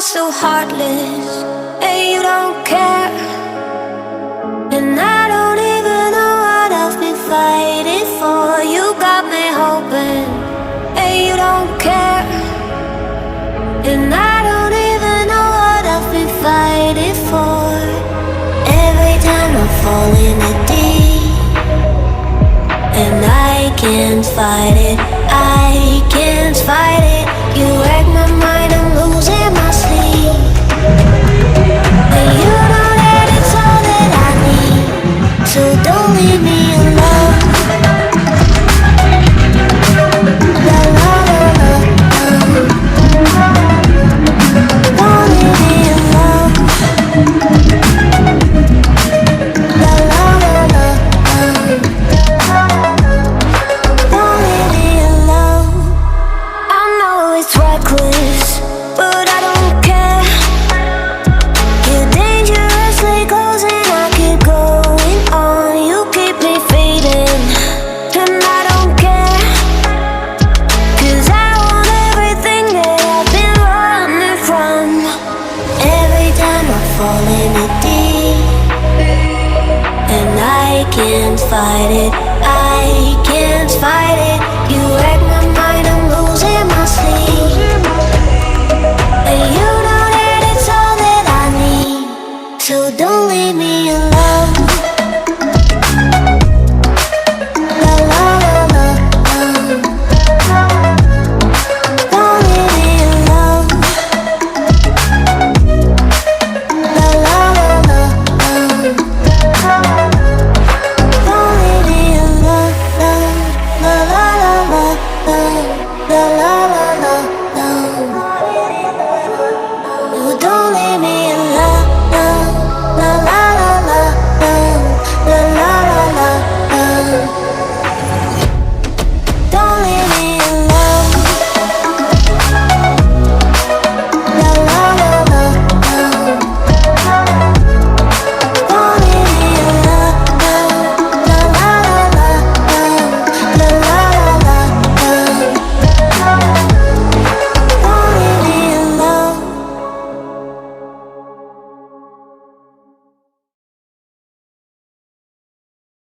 are so heartless, and you don't care. And I don't even know what I've been fighting for. You got me hoping, and you don't care. And I don't even know what I've been fighting for. Every time I fall in the deep, and I can't fight it, I can't fight it. You wreck my mind, I'm losing my sleep. And you know that it's all that I need, so don't leave me alone. La la la la, don't leave me alone. La la la la, don't leave me alone. I know it's reckless, but I don't care. You're dangerously close and I keep going on. You keep me fading, and I don't care. 'Cause I want everything that I've been running from. Every time I fall in the deep, and I can't fight it,